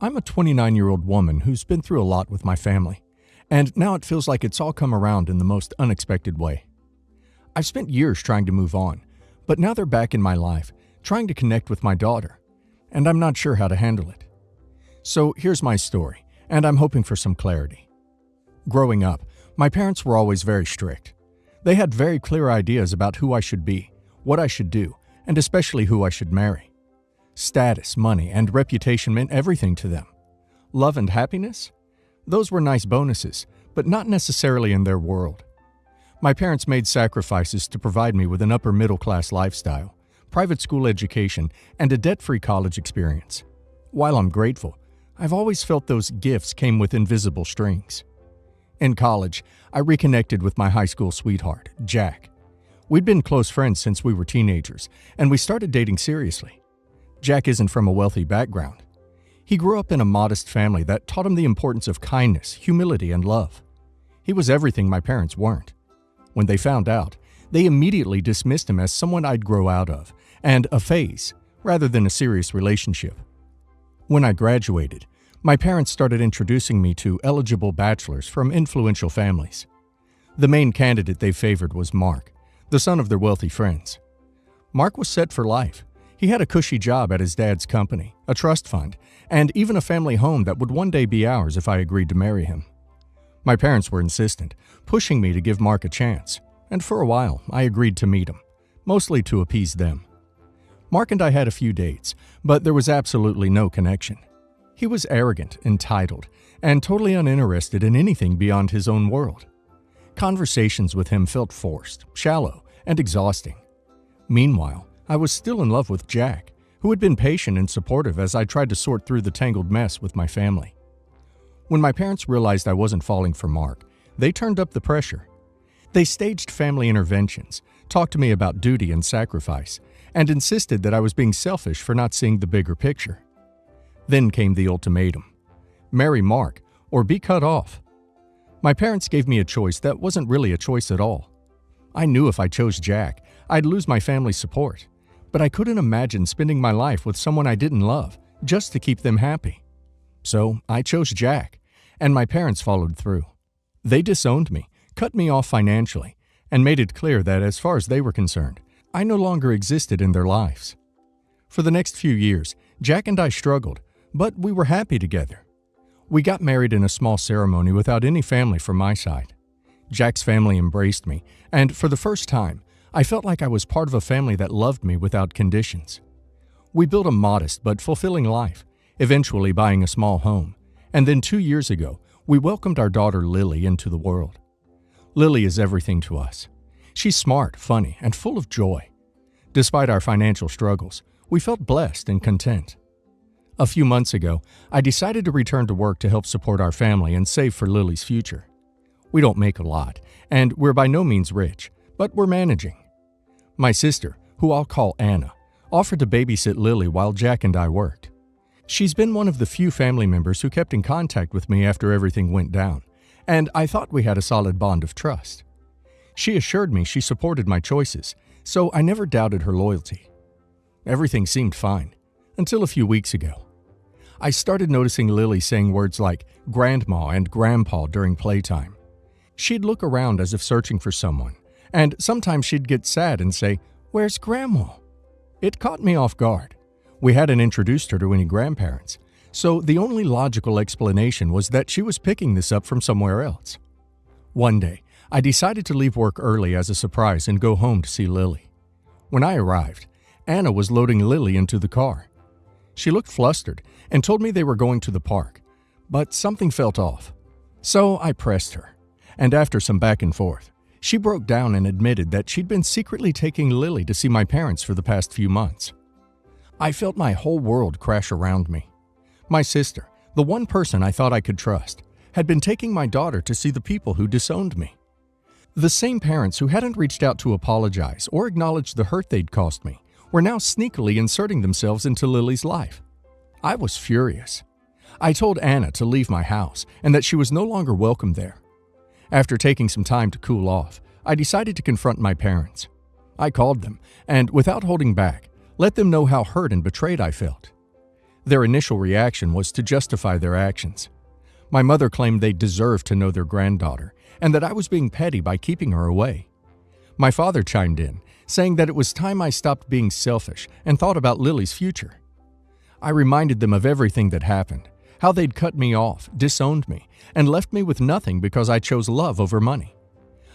I'm a 29-year-old woman who's been through a lot with my family, and now it feels like it's all come around in the most unexpected way. I've spent years trying to move on, but now they're back in my life, trying to connect with my daughter, and I'm not sure how to handle it. So here's my story, and I'm hoping for some clarity. Growing up, my parents were always very strict. They had very clear ideas about who I should be, what I should do, and especially who I should marry. Status, money, and reputation meant everything to them. Love and happiness? Those were nice bonuses, but not necessarily in their world. My parents made sacrifices to provide me with an upper-middle-class lifestyle, private school education, and a debt-free college experience. While I'm grateful, I've always felt those gifts came with invisible strings. In college, I reconnected with my high school sweetheart, Jack. We'd been close friends since we were teenagers, and we started dating seriously. Jack isn't from a wealthy background. He grew up in a modest family that taught him the importance of kindness, humility, and love. He was everything my parents weren't. When they found out, they immediately dismissed him as someone I'd grow out of, and a phase, rather than a serious relationship. When I graduated, my parents started introducing me to eligible bachelors from influential families. The main candidate they favored was Mark, the son of their wealthy friends. Mark was set for life. He had a cushy job at his dad's company, a trust fund, and even a family home that would one day be ours if I agreed to marry him. My parents were insistent, pushing me to give Mark a chance, and for a while I agreed to meet him, mostly to appease them. Mark and I had a few dates, but there was absolutely no connection. He was arrogant, entitled, and totally uninterested in anything beyond his own world. Conversations with him felt forced, shallow, and exhausting. Meanwhile, I was still in love with Jack, who had been patient and supportive as I tried to sort through the tangled mess with my family. When my parents realized I wasn't falling for Mark, they turned up the pressure. They staged family interventions, talked to me about duty and sacrifice, and insisted that I was being selfish for not seeing the bigger picture. Then came the ultimatum: marry Mark or be cut off. My parents gave me a choice that wasn't really a choice at all. I knew if I chose Jack, I'd lose my family's support, but I couldn't imagine spending my life with someone I didn't love just to keep them happy. So I chose Jack, and my parents followed through. They disowned me, cut me off financially, and made it clear that as far as they were concerned, I no longer existed in their lives. For the next few years, Jack and I struggled, but we were happy together. We got married in a small ceremony without any family from my side. Jack's family embraced me, and for the first time, I felt like I was part of a family that loved me without conditions. We built a modest but fulfilling life, eventually buying a small home, and then 2 years ago, we welcomed our daughter Lily into the world. Lily is everything to us. She's smart, funny, and full of joy. Despite our financial struggles, we felt blessed and content. A few months ago, I decided to return to work to help support our family and save for Lily's future. We don't make a lot, and we're by no means rich, but we're managing. My sister, who I'll call Anna, offered to babysit Lily while Jack and I worked. She's been one of the few family members who kept in contact with me after everything went down, and I thought we had a solid bond of trust. She assured me she supported my choices, so I never doubted her loyalty. Everything seemed fine, until a few weeks ago. I started noticing Lily saying words like grandma and grandpa during playtime. She'd look around as if searching for someone, and sometimes she'd get sad and say, "Where's Grandma?" It caught me off guard. We hadn't introduced her to any grandparents, so the only logical explanation was that she was picking this up from somewhere else. One day, I decided to leave work early as a surprise and go home to see Lily. When I arrived, Anna was loading Lily into the car. She looked flustered and told me they were going to the park, but something felt off. So I pressed her, and after some back and forth, she broke down and admitted that she'd been secretly taking Lily to see my parents for the past few months. I felt my whole world crash around me. My sister, the one person I thought I could trust, had been taking my daughter to see the people who disowned me. The same parents who hadn't reached out to apologize or acknowledge the hurt they'd caused me were now sneakily inserting themselves into Lily's life. I was furious. I told Anna to leave my house and that she was no longer welcome there. After taking some time to cool off, I decided to confront my parents. I called them and, without holding back, let them know how hurt and betrayed I felt. Their initial reaction was to justify their actions. My mother claimed they deserved to know their granddaughter and that I was being petty by keeping her away. My father chimed in, saying that it was time I stopped being selfish and thought about Lily's future. I reminded them of everything that happened, how they'd cut me off, disowned me, and left me with nothing because I chose love over money.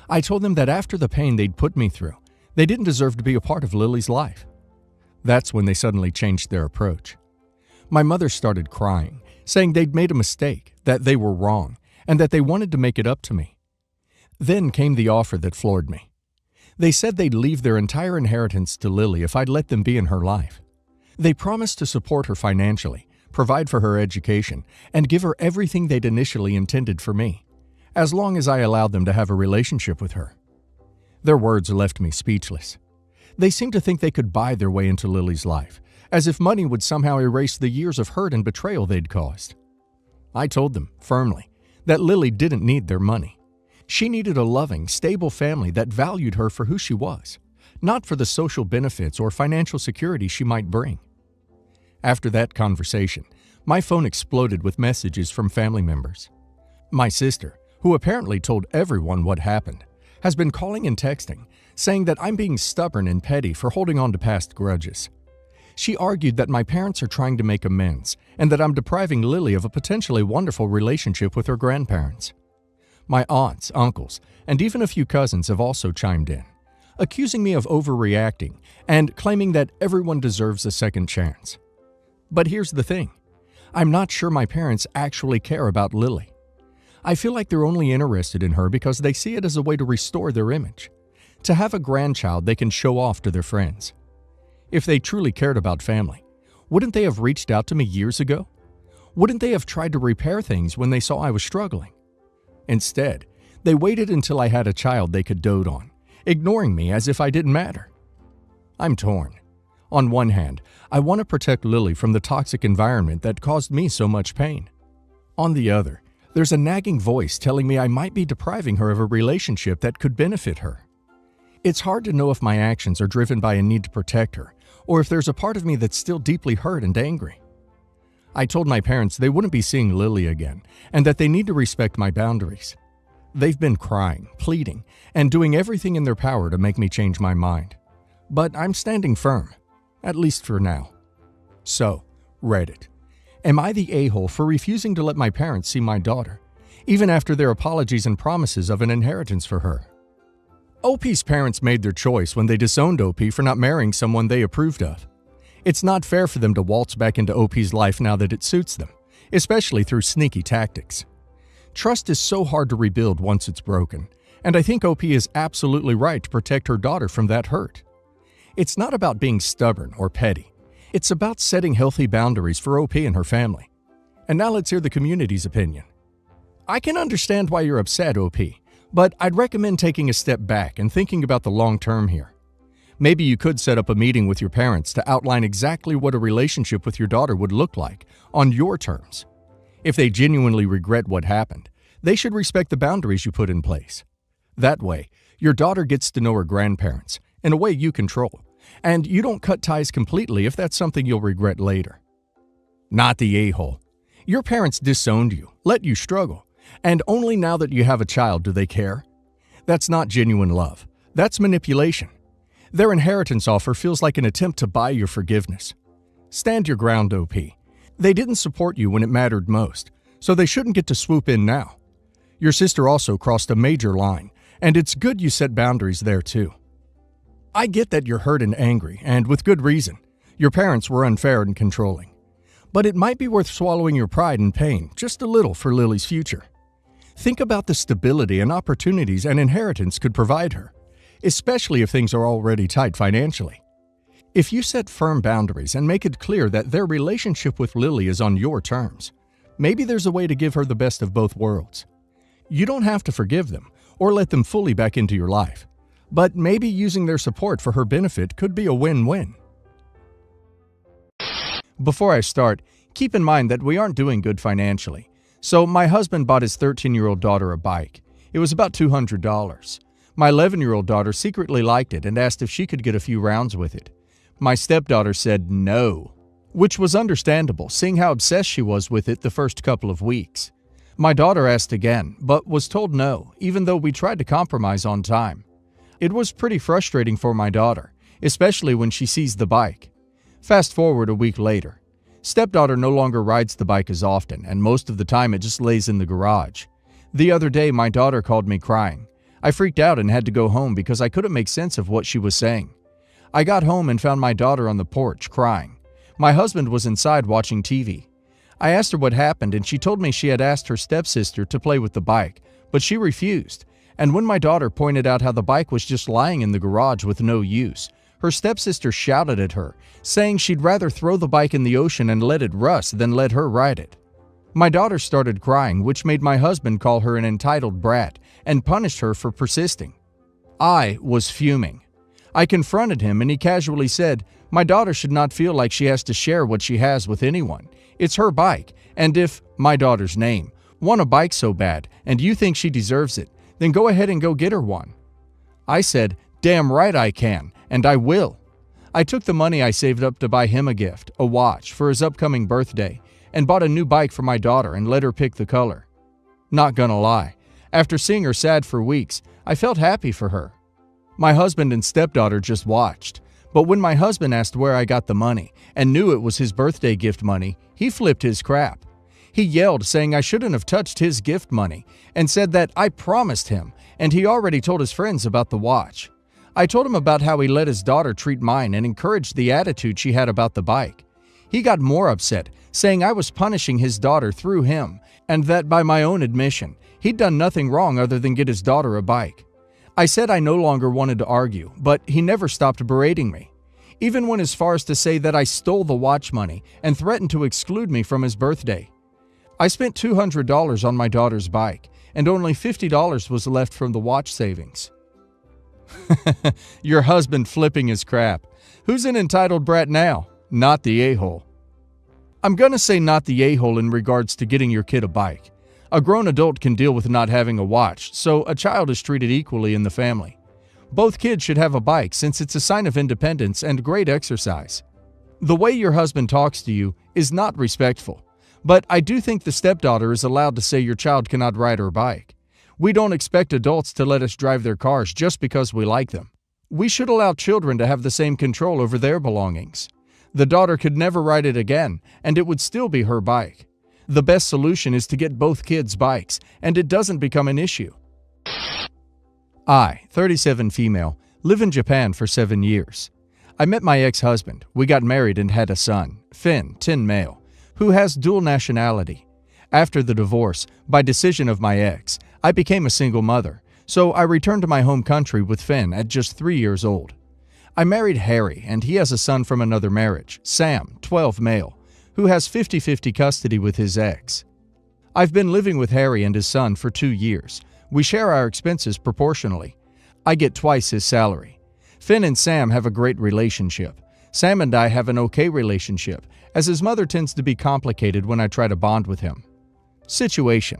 I told them that after the pain they'd put me through, they didn't deserve to be a part of Lily's life. That's when they suddenly changed their approach. My mother started crying, saying they'd made a mistake, that they were wrong, and that they wanted to make it up to me. Then came the offer that floored me. They said they'd leave their entire inheritance to Lily if I'd let them be in her life. They promised to support her financially, provide for her education, and give her everything they'd initially intended for me, as long as I allowed them to have a relationship with her. Their words left me speechless. They seemed to think they could buy their way into Lily's life, as if money would somehow erase the years of hurt and betrayal they'd caused. I told them, firmly, that Lily didn't need their money. She needed a loving, stable family that valued her for who she was, not for the social benefits or financial security she might bring. After that conversation, my phone exploded with messages from family members. My sister, who apparently told everyone what happened, has been calling and texting, saying that I'm being stubborn and petty for holding on to past grudges. She argued that my parents are trying to make amends and that I'm depriving Lily of a potentially wonderful relationship with her grandparents. My aunts, uncles, and even a few cousins have also chimed in, accusing me of overreacting and claiming that everyone deserves a second chance. But here's the thing. I'm not sure my parents actually care about Lily. I feel like they're only interested in her because they see it as a way to restore their image, to have a grandchild they can show off to their friends. If they truly cared about family, wouldn't they have reached out to me years ago? Wouldn't they have tried to repair things when they saw I was struggling? Instead, they waited until I had a child they could dote on, ignoring me as if I didn't matter. I'm torn. On one hand, I want to protect Lily from the toxic environment that caused me so much pain. On the other, there's a nagging voice telling me I might be depriving her of a relationship that could benefit her. It's hard to know if my actions are driven by a need to protect her, or if there's a part of me that's still deeply hurt and angry. I told my parents they wouldn't be seeing Lily again, and that they need to respect my boundaries. They've been crying, pleading, and doing everything in their power to make me change my mind. But I'm standing firm, at least for now. So, Reddit. Am I the a-hole for refusing to let my parents see my daughter, even after their apologies and promises of an inheritance for her? OP's parents made their choice when they disowned OP for not marrying someone they approved of. It's not fair for them to waltz back into OP's life now that it suits them, especially through sneaky tactics. Trust is so hard to rebuild once it's broken, and I think OP is absolutely right to protect her daughter from that hurt. It's not about being stubborn or petty. It's about setting healthy boundaries for OP and her family. And now let's hear the community's opinion. I can understand why you're upset, OP, but I'd recommend taking a step back and thinking about the long term here. Maybe you could set up a meeting with your parents to outline exactly what a relationship with your daughter would look like on your terms. If they genuinely regret what happened, they should respect the boundaries you put in place. That way, your daughter gets to know her grandparents in a way you control, and you don't cut ties completely if that's something you'll regret later. Not the a-hole. Your parents disowned you, let you struggle, and only now that you have a child do they care. That's not genuine love. That's manipulation. Their inheritance offer feels like an attempt to buy your forgiveness. Stand your ground, OP. They didn't support you when it mattered most, so they shouldn't get to swoop in now. Your sister also crossed a major line, and it's good you set boundaries there too. I get that you're hurt and angry, and with good reason. Your parents were unfair and controlling. But it might be worth swallowing your pride and pain just a little for Lily's future. Think about the stability and opportunities an inheritance could provide her, especially if things are already tight financially. If you set firm boundaries and make it clear that their relationship with Lily is on your terms, maybe there's a way to give her the best of both worlds. You don't have to forgive them or let them fully back into your life, but maybe using their support for her benefit could be a win-win. Before I start, keep in mind that we aren't doing good financially. So my husband bought his 13-year-old daughter a bike. It was about $200. My 11-year-old daughter secretly liked it and asked if she could get a few rounds with it. My stepdaughter said no. which was understandable, seeing how obsessed she was with it the first couple of weeks. My daughter asked again, but was told no, even though we tried to compromise on time. It was pretty frustrating for my daughter, especially when she sees the bike. Fast forward a week later. Stepdaughter no longer rides the bike as often, and most of the time it just lays in the garage. The other day, my daughter called me crying. I freaked out and had to go home because I couldn't make sense of what she was saying. I got home and found my daughter on the porch crying. My husband was inside watching TV. I asked her what happened, and she told me she had asked her stepsister to play with the bike, but she refused. And when my daughter pointed out how the bike was just lying in the garage with no use, her stepsister shouted at her, saying she'd rather throw the bike in the ocean and let it rust than let her ride it. My daughter started crying, which made my husband call her an entitled brat and punished her for persisting. I was fuming. I confronted him and he casually said, "My daughter should not feel like she has to share what she has with anyone. It's her bike, and if, my daughter's name, want a bike so bad and you think she deserves it, then go ahead and go get her one." I said, "Damn right I can, and I will." I took the money I saved up to buy him a gift, a watch, for his upcoming birthday, and bought a new bike for my daughter and let her pick the color. Not gonna lie, after seeing her sad for weeks, I felt happy for her. My husband and stepdaughter just watched, but when my husband asked where I got the money and knew it was his birthday gift money, he flipped his crap. He yelled, saying I shouldn't have touched his gift money, and said that I promised him, and he already told his friends about the watch. I told him about how he let his daughter treat mine and encouraged the attitude she had about the bike. He got more upset, saying I was punishing his daughter through him, and that by my own admission, he'd done nothing wrong other than get his daughter a bike. I said I no longer wanted to argue, but he never stopped berating me. Even went as far as to say that I stole the watch money and threatened to exclude me from his birthday. I spent $200 on my daughter's bike, and only $50 was left from the watch savings. Your husband flipping his crap. Who's an entitled brat now? Not the a-hole. I'm gonna say not the a-hole in regards to getting your kid a bike. A grown adult can deal with not having a watch, so a child is treated equally in the family. Both kids should have a bike since it's a sign of independence and great exercise. The way your husband talks to you is not respectful, but I do think the stepdaughter is allowed to say your child cannot ride her bike. We don't expect adults to let us drive their cars just because we like them. We should allow children to have the same control over their belongings. The daughter could never ride it again, and it would still be her bike. The best solution is to get both kids bikes, and it doesn't become an issue. I, 37 female, live in Japan for 7 years. I met my ex-husband. We got married and had a son, Finn, 10 male, who has dual nationality. After the divorce, by decision of my ex, I became a single mother, so I returned to my home country with Finn at just 3 years old. I married Harry, and he has a son from another marriage, Sam, 12 male, who has 50-50 custody with his ex. I've been living with Harry and his son for 2 years. We share our expenses proportionally. I get twice his salary. Finn and Sam have a great relationship. Sam and I have an okay relationship, as his mother tends to be complicated when I try to bond with him. Situation.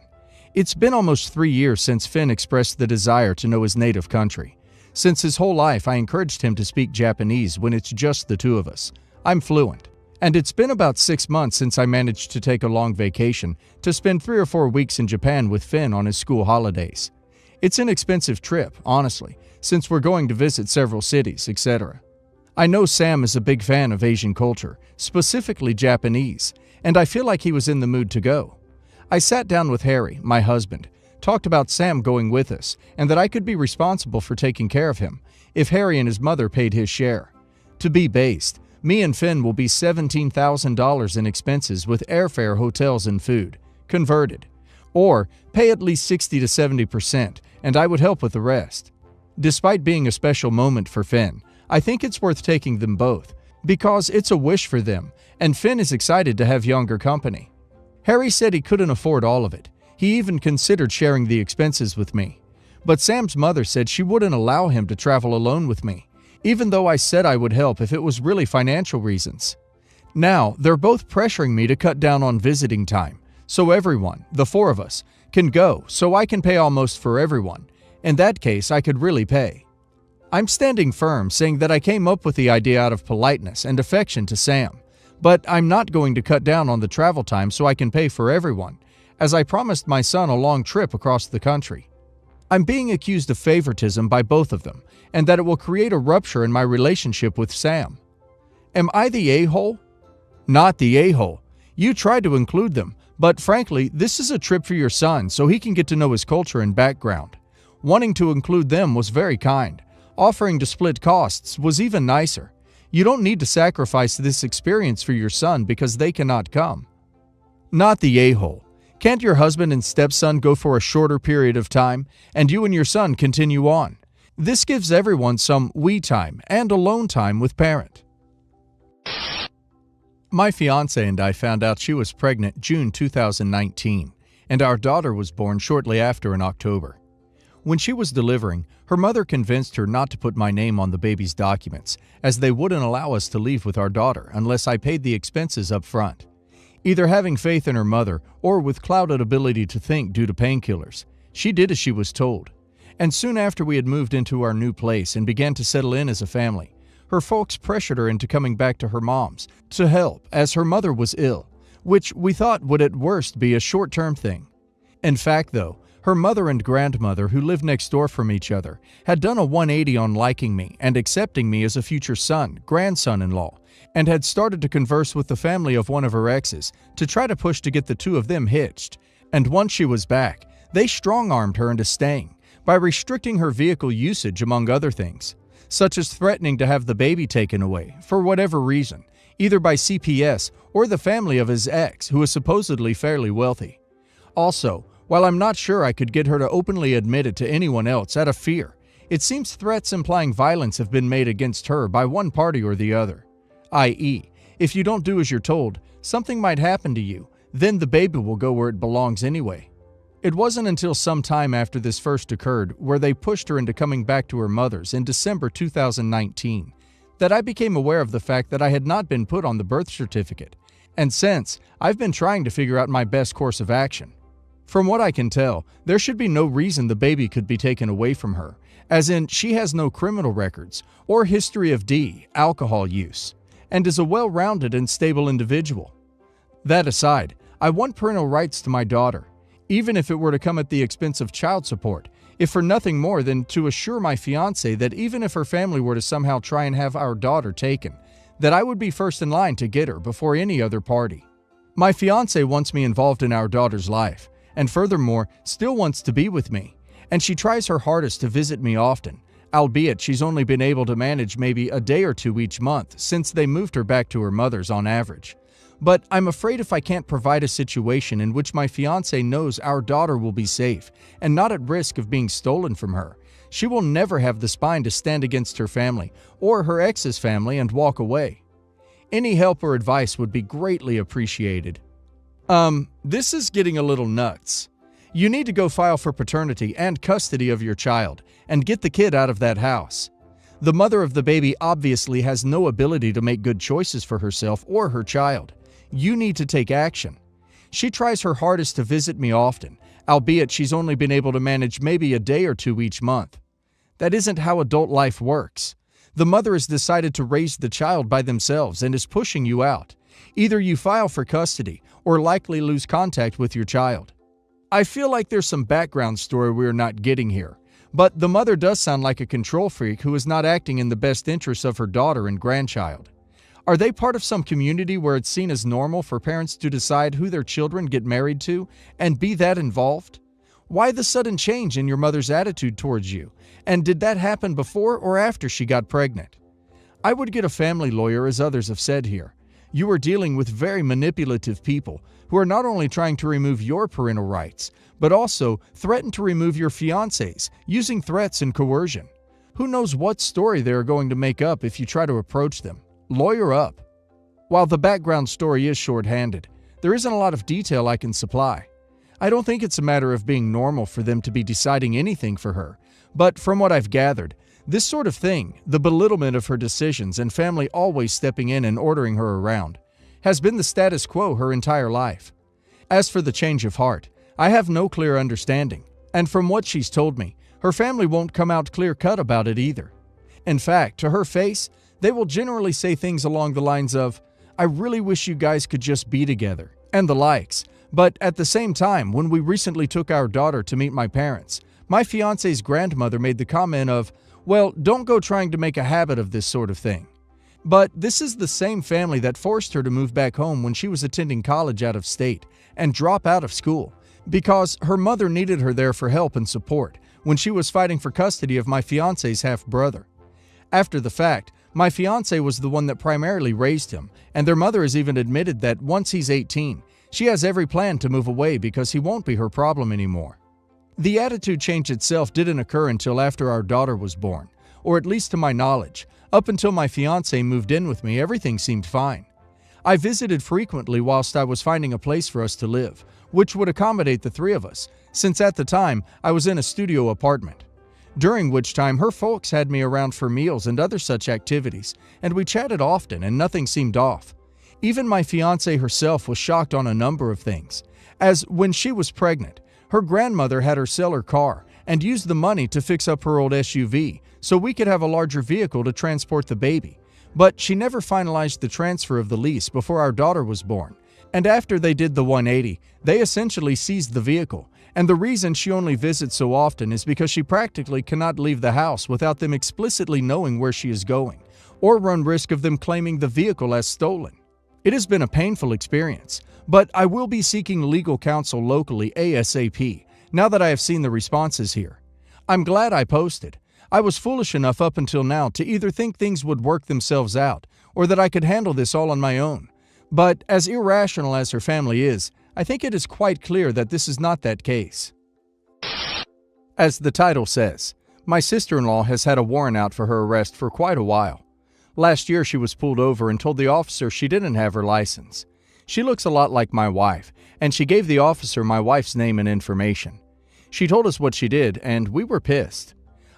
It's been almost 3 years since Finn expressed the desire to know his native country. Since his whole life, I encouraged him to speak Japanese when it's just the two of us. I'm fluent. And it's been about 6 months since I managed to take a long vacation to spend 3 or 4 weeks in Japan with Finn on his school holidays. It's an expensive trip, honestly, since we're going to visit several cities, etc. I know Sam is a big fan of Asian culture, specifically Japanese, and I feel like he was in the mood to go. I sat down with Harry, my husband, talked about Sam going with us, and that I could be responsible for taking care of him if Harry and his mother paid his share. To be based, me and Finn will be $17,000 in expenses with airfare, hotels, and food, converted. Or pay at least 60 to 70%, and I would help with the rest. Despite being a special moment for Finn, I think it's worth taking them both, because it's a wish for them, and Finn is excited to have younger company. Harry said he couldn't afford all of it. He even considered sharing the expenses with me. But Sam's mother said she wouldn't allow him to travel alone with me, even though I said I would help if it was really financial reasons. Now, they're both pressuring me to cut down on visiting time, so everyone, the 4 of us, can go so I can pay almost for everyone. In that case, I could really pay. I'm standing firm, saying that I came up with the idea out of politeness and affection to Sam, But I'm not going to cut down on the travel time so I can pay for everyone, as I promised my son a long trip across the country. I'm being accused of favoritism by both of them, and that it will create a rupture in my relationship with Sam. Am I the a-hole? Not the a-hole. You tried to include them, but frankly, this is a trip for your son so he can get to know his culture and background. Wanting to include them was very kind. Offering to split costs was even nicer. You don't need to sacrifice this experience for your son because they cannot come. Not the a-hole. Can't your husband and stepson go for a shorter period of time, and you and your son continue on? This gives everyone some we time and alone time with parent. My fiancée and I found out she was pregnant June 2019, and our daughter was born shortly after in October. When she was delivering, her mother convinced her not to put my name on the baby's documents, as they wouldn't allow us to leave with our daughter unless I paid the expenses up front. Either having faith in her mother or with clouded ability to think due to painkillers, she did as she was told. And soon after we had moved into our new place and began to settle in as a family, her folks pressured her into coming back to her mom's to help as her mother was ill, which we thought would at worst be a short-term thing. In fact, though, her mother and grandmother, who lived next door from each other, had done a 180 on liking me and accepting me as a future son, grandson-in-law, and had started to converse with the family of one of her exes to try to push to get the two of them hitched. And once she was back, they strong-armed her into staying by restricting her vehicle usage, among other things, such as threatening to have the baby taken away for whatever reason, either by CPS or the family of his ex, who is supposedly fairly wealthy. Also, while I'm not sure I could get her to openly admit it to anyone else out of fear, it seems threats implying violence have been made against her by one party or the other. I.e., if you don't do as you're told, something might happen to you, then the baby will go where it belongs anyway. It wasn't until some time after this first occurred, where they pushed her into coming back to her mother's in December 2019, that I became aware of the fact that I had not been put on the birth certificate, and since, I've been trying to figure out my best course of action. From what I can tell, there should be no reason the baby could be taken away from her, as in she has no criminal records or history of alcohol use, and is a well-rounded and stable individual. That aside, I want parental rights to my daughter, even if it were to come at the expense of child support, if for nothing more than to assure my fiancé that even if her family were to somehow try and have our daughter taken, that I would be first in line to get her before any other party. My fiancé wants me involved in our daughter's life, and furthermore, still wants to be with me, and she tries her hardest to visit me often, albeit she's only been able to manage maybe a day or two each month since they moved her back to her mother's on average. But I'm afraid if I can't provide a situation in which my fiancé knows our daughter will be safe and not at risk of being stolen from her, she will never have the spine to stand against her family or her ex's family and walk away. Any help or advice would be greatly appreciated. This is getting a little nuts. You need to go file for paternity and custody of your child and get the kid out of that house. The mother of the baby obviously has no ability to make good choices for herself or her child. You need to take action. She tries her hardest to visit me often, albeit she's only been able to manage maybe a day or two each month. That isn't how adult life works. The mother has decided to raise the child by themselves and is pushing you out. Either you file for custody or likely lose contact with your child. I feel like there's some background story we're not getting here, but the mother does sound like a control freak who is not acting in the best interests of her daughter and grandchild. Are they part of some community where it's seen as normal for parents to decide who their children get married to and be that involved? Why the sudden change in your mother's attitude towards you? And did that happen before or after she got pregnant? I would get a family lawyer, as others have said here. You are dealing with very manipulative people who are not only trying to remove your parental rights, but also threaten to remove your fiancé's using threats and coercion. Who knows what story they are going to make up if you try to approach them? Lawyer up. While the background story is short-handed, there isn't a lot of detail I can supply. I don't think it's a matter of being normal for them to be deciding anything for her, but from what I've gathered, this sort of thing, the belittlement of her decisions and family always stepping in and ordering her around, has been the status quo her entire life. As for the change of heart, I have no clear understanding, and from what she's told me, her family won't come out clear-cut about it either. In fact, to her face, they will generally say things along the lines of, I really wish you guys could just be together, and the likes. But at the same time, when we recently took our daughter to meet my parents, my fiance's grandmother made the comment of, well, don't go trying to make a habit of this sort of thing. But this is the same family that forced her to move back home when she was attending college out of state and drop out of school because her mother needed her there for help and support when she was fighting for custody of my fiance's half-brother. After the fact, my fiance was the one that primarily raised him, and their mother has even admitted that once he's 18, she has every plan to move away because he won't be her problem anymore. The attitude change itself didn't occur until after our daughter was born, or at least to my knowledge. Up until my fiance moved in with me, everything seemed fine. I visited frequently whilst I was finding a place for us to live, which would accommodate the three of us, since at the time I was in a studio apartment. During which time her folks had me around for meals and other such activities, and we chatted often and nothing seemed off. Even my fiancée herself was shocked on a number of things, as when she was pregnant, her grandmother had her sell her car and use the money to fix up her old SUV so we could have a larger vehicle to transport the baby. But she never finalized the transfer of the lease before our daughter was born. And after they did the 180, they essentially seized the vehicle. And the reason she only visits so often is because she practically cannot leave the house without them explicitly knowing where she is going, or run risk of them claiming the vehicle as stolen. It has been a painful experience, but I will be seeking legal counsel locally ASAP now that I have seen the responses here. I'm glad I posted. I was foolish enough up until now to either think things would work themselves out or that I could handle this all on my own. But as irrational as her family is, I think it is quite clear that this is not that case. As the title says, my sister-in-law has had a warrant out for her arrest for quite a while. Last year she was pulled over and told the officer she didn't have her license. She looks a lot like my wife, and she gave the officer my wife's name and information. She told us what she did, and we were pissed.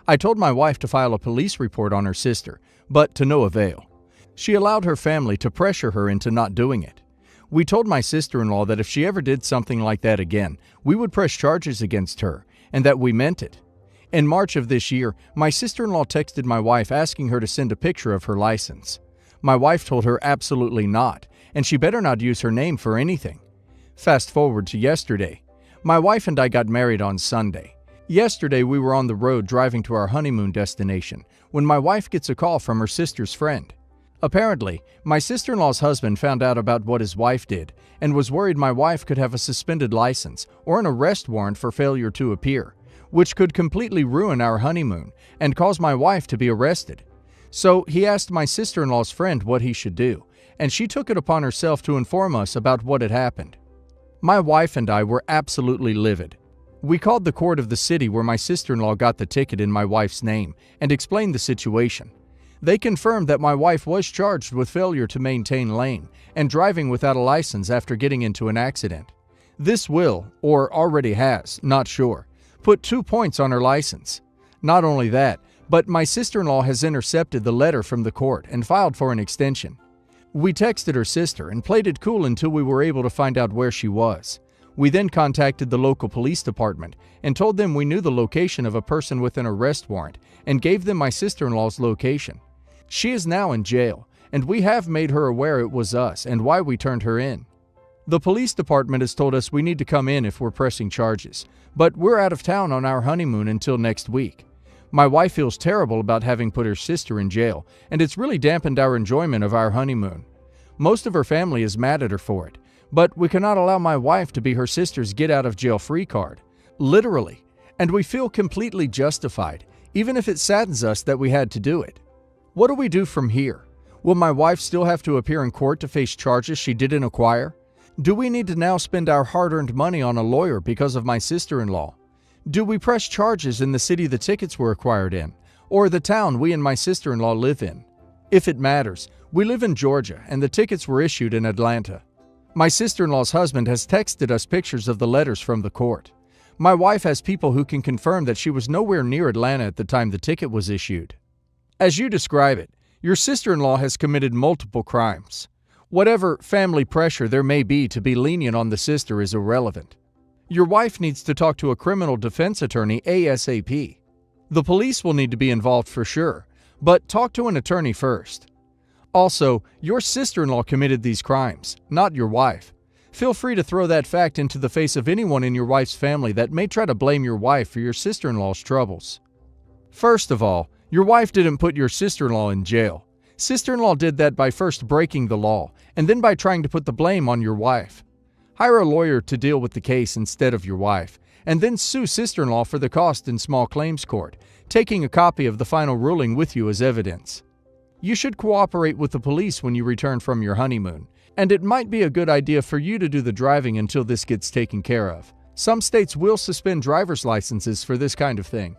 I told my wife to file a police report on her sister, but to no avail. She allowed her family to pressure her into not doing it. We told my sister-in-law that if she ever did something like that again, we would press charges against her, and that we meant it. In March of this year, my sister-in-law texted my wife asking her to send a picture of her license. My wife told her absolutely not, and she better not use her name for anything. Fast forward to yesterday. My wife and I got married on Sunday. Yesterday we were on the road driving to our honeymoon destination when my wife gets a call from her sister's friend. Apparently, my sister-in-law's husband found out about what his wife did and was worried my wife could have a suspended license or an arrest warrant for failure to appear, which could completely ruin our honeymoon and cause my wife to be arrested. So he asked my sister-in-law's friend what he should do, and she took it upon herself to inform us about what had happened. My wife and I were absolutely livid. We called the court of the city where my sister-in-law got the ticket in my wife's name and explained the situation. They confirmed that my wife was charged with failure to maintain lane and driving without a license after getting into an accident. This will, or already has, not sure, put 2 points on her license. Not only that, but my sister-in-law has intercepted the letter from the court and filed for an extension. We texted her sister and played it cool until we were able to find out where she was. We then contacted the local police department and told them we knew the location of a person with an arrest warrant and gave them my sister-in-law's location. She is now in jail, and we have made her aware it was us and why we turned her in. The police department has told us we need to come in if we're pressing charges, but we're out of town on our honeymoon until next week. My wife feels terrible about having put her sister in jail, and it's really dampened our enjoyment of our honeymoon. Most of her family is mad at her for it, but we cannot allow my wife to be her sister's get-out-of-jail-free card. Literally. And we feel completely justified, even if it saddens us that we had to do it. What do we do from here? Will my wife still have to appear in court to face charges she didn't acquire? Do we need to now spend our hard-earned money on a lawyer because of my sister-in-law? Do we press charges in the city the tickets were acquired in, or the town we and my sister-in-law live in? If it matters, we live in Georgia and the tickets were issued in Atlanta. My sister-in-law's husband has texted us pictures of the letters from the court. My wife has people who can confirm that she was nowhere near Atlanta at the time the ticket was issued. As you describe it, your sister-in-law has committed multiple crimes. Whatever family pressure there may be to be lenient on the sister is irrelevant. Your wife needs to talk to a criminal defense attorney ASAP. The police will need to be involved for sure, but talk to an attorney first. Also, your sister-in-law committed these crimes, not your wife. Feel free to throw that fact into the face of anyone in your wife's family that may try to blame your wife for your sister-in-law's troubles. First of all, your wife didn't put your sister-in-law in jail. Sister-in-law did that by first breaking the law, and then by trying to put the blame on your wife. Hire a lawyer to deal with the case instead of your wife, and then sue sister-in-law for the cost in small claims court, taking a copy of the final ruling with you as evidence. You should cooperate with the police when you return from your honeymoon, and it might be a good idea for you to do the driving until this gets taken care of. Some states will suspend driver's licenses for this kind of thing.